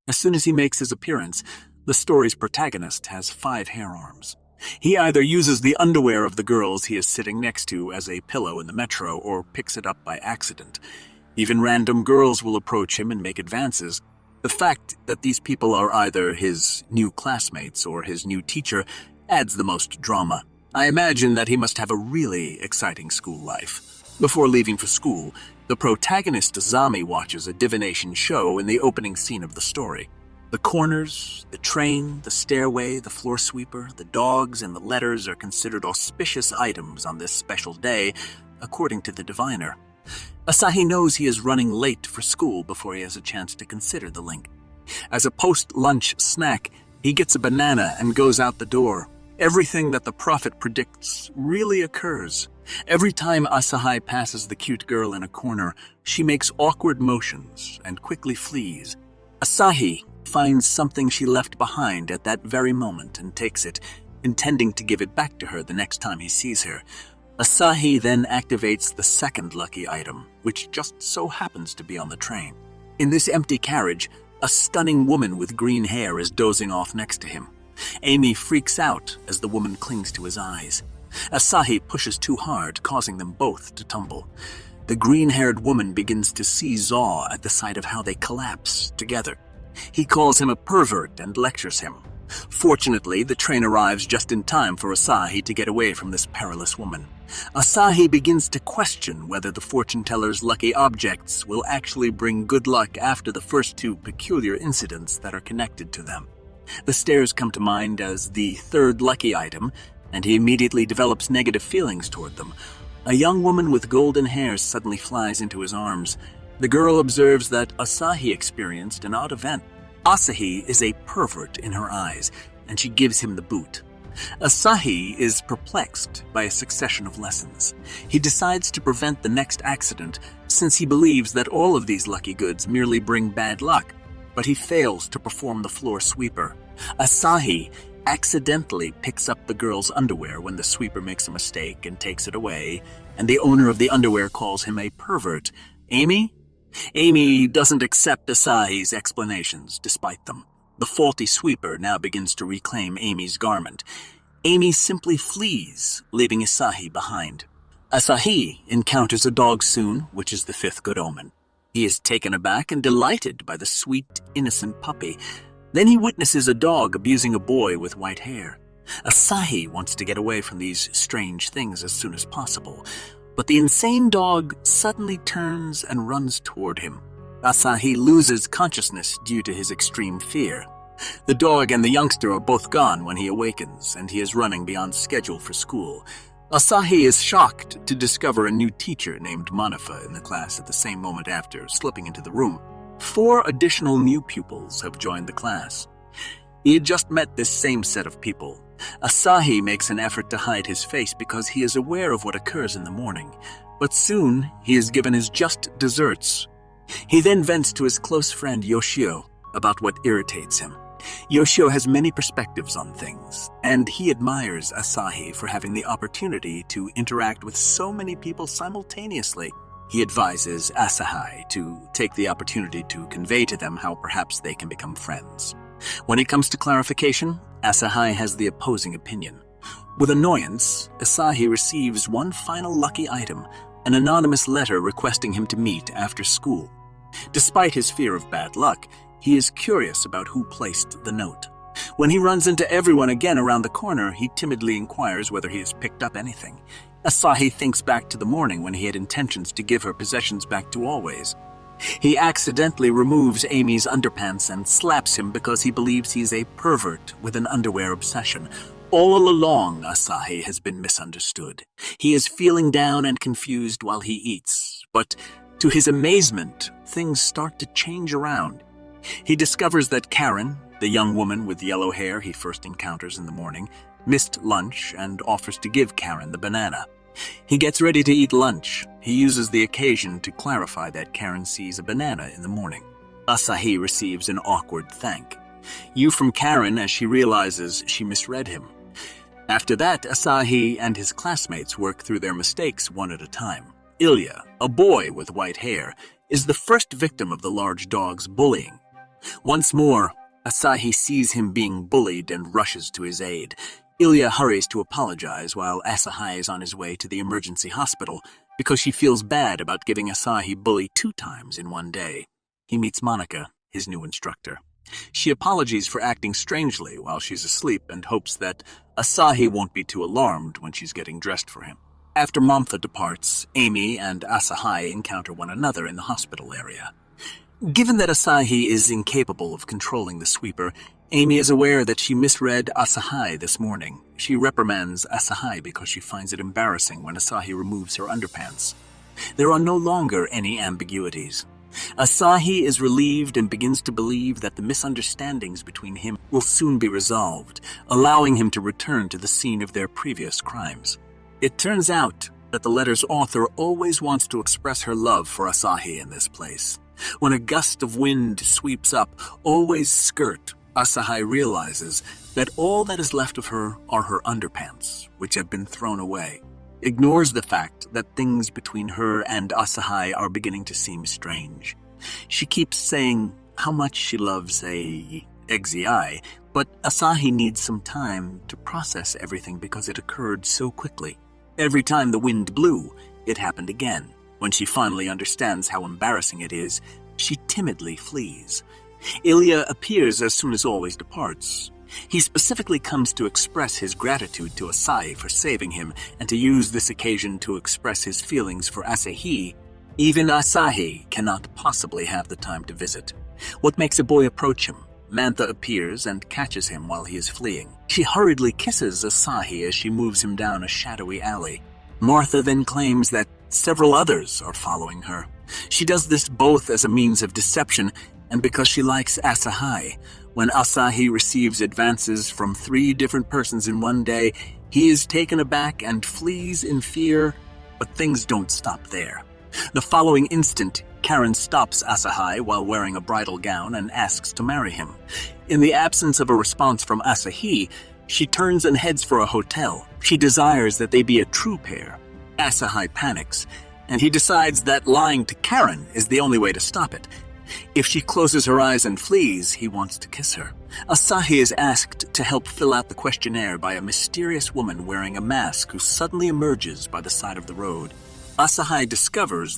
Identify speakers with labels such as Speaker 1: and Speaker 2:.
Speaker 1: As soon as he makes his appearance, the story's protagonist has 5 hair arms. He either uses the underwear of the girls he is sitting next to as a pillow in the metro or picks it up by accident. Even random girls will approach him and make advances. The fact that these people are either his new classmates or his new teacher adds the most drama. I imagine that he must have a really exciting school life. Before leaving for school, the protagonist Zami watches a divination show in the opening scene of the story. The corners, the train, the stairway, the floor sweeper, the dogs, and the letters are considered auspicious items on this special day, according to the diviner. Asahi knows he is running late for school before he has a chance to consider the link. As a post-lunch snack, he gets a banana and goes out the door. Everything that the prophet predicts really occurs. Every time Asahi passes the cute girl in a corner, she makes awkward motions and quickly flees. Asahi finds something she left behind at that very moment and takes it, intending to give it back to her the next time he sees her. Asahi then activates the second lucky item, which just so happens to be on the train. In this empty carriage, a stunning woman with green hair is dozing off next to him. Amy freaks out as the woman clings to his eyes. Asahi pushes too hard, causing them both to tumble. The green-haired woman begins to seesaw at the sight of how they collapse together. He calls him a pervert and lectures him. Fortunately, the train arrives just in time for Asahi to get away from this perilous woman. Asahi begins to question whether the fortune-teller's lucky objects will actually bring good luck after the first 2 peculiar incidents that are connected to them. The stairs come to mind as the third lucky item, and he immediately develops negative feelings toward them. A young woman with golden hair suddenly flies into his arms. The girl observes that Asahi experienced an odd event. Asahi is a pervert in her eyes, and she gives him the boot. Asahi is perplexed by a succession of lessons. He decides to prevent the next accident, since he believes that all of these lucky goods merely bring bad luck, but he fails to perform the floor sweeper. Asahi accidentally picks up the girl's underwear when the sweeper makes a mistake and takes it away, and the owner of the underwear calls him a pervert. Amy doesn't accept Asahi's explanations, despite them. The faulty sweeper now begins to reclaim Amy's garment. Amy simply flees, leaving Asahi behind. Asahi encounters a dog soon, which is the 5th good omen. He is taken aback and delighted by the sweet, innocent puppy. Then he witnesses a dog abusing a boy with white hair. Asahi wants to get away from these strange things as soon as possible, but the insane dog suddenly turns and runs toward him. Asahi loses consciousness due to his extreme fear. The dog and the youngster are both gone when he awakens, and he is running beyond schedule for school. Asahi is shocked to discover a new teacher named Manafa in the class at the same moment after slipping into the room. 4 additional new pupils have joined the class. He had just met this same set of people. Asahi makes an effort to hide his face because he is aware of what occurs in the morning, but soon he is given his just desserts. He then vents to his close friend Yoshio about what irritates him. Yoshio has many perspectives on things, and he admires Asahi for having the opportunity to interact with so many people simultaneously. He advises Asahi to take the opportunity to convey to them how perhaps they can become friends. When it comes to clarification, Asahi has the opposing opinion. With annoyance, Asahi receives one final lucky item, an anonymous letter requesting him to meet after school. Despite his fear of bad luck, he is curious about who placed the note. When he runs into everyone again around the corner, he timidly inquires whether he has picked up anything. Asahi thinks back to the morning when he had intentions to give her possessions back to Always. He accidentally removes Amy's underpants and slaps him because he believes he's a pervert with an underwear obsession. All along, Asahi has been misunderstood. He is feeling down and confused while he eats, but to his amazement, things start to change around. He discovers that Karen, the young woman with yellow hair he first encounters in the morning, missed lunch and offers to give Karen the banana. He gets ready to eat lunch. He uses the occasion to clarify that Karen sees a banana in the morning. Asahi receives an awkward thank you from Karen as she realizes she misread him. After that, Asahi and his classmates work through their mistakes one at a time. Ilya, a boy with white hair, is the first victim of the large dog's bullying. Once more, Asahi sees him being bullied and rushes to his aid. Ilya hurries to apologize while Asahi is on his way to the emergency hospital because she feels bad about giving Asahi bully 2 times in one day. He meets Monica, his new instructor. She apologizes for acting strangely while she's asleep and hopes that Asahi won't be too alarmed when she's getting dressed for him. After Mamtha departs, Amy and Asahi encounter one another in the hospital area. Given that Asahi is incapable of controlling the sweeper, Amy is aware that she misread Asahi this morning. She reprimands Asahi because she finds it embarrassing when Asahi removes her underpants. There are no longer any ambiguities. Asahi is relieved and begins to believe that the misunderstandings between him will soon be resolved, allowing him to return to the scene of their previous crimes. It turns out that the letter's author always wants to express her love for Asahi in this place. When a gust of wind sweeps up, always skirt, Asahi realizes that all that is left of her are her underpants, which have been thrown away. Ignores the fact that things between her and Asahi are beginning to seem strange. She keeps saying how much she loves XEI, but Asahi needs some time to process everything because it occurred so quickly. Every time the wind blew, it happened again. When she finally understands how embarrassing it is, she timidly flees. Ilya appears as soon as always departs. He specifically comes to express his gratitude to Asahi for saving him and to use this occasion to express his feelings for Asahi. Even Asahi cannot possibly have the time to visit. What makes a boy approach him? Mantha appears and catches him while he is fleeing. She hurriedly kisses Asahi as she moves him down a shadowy alley. Martha then claims that several others are following her. She does this both as a means of deception and because she likes Asahi. When Asahi receives advances from 3 different persons in one day, he is taken aback and flees in fear, but things don't stop there. The following instant, Karen stops Asahi while wearing a bridal gown and asks to marry him. In the absence of a response from Asahi, she turns and heads for a hotel. She desires that they be a true pair. Asahi panics, and he decides that lying to Karen is the only way to stop it. If she closes her eyes and flees, he wants to kiss her. Asahi is asked to help fill out the questionnaire by a mysterious woman wearing a mask who suddenly emerges by the side of the road. Asahi discovers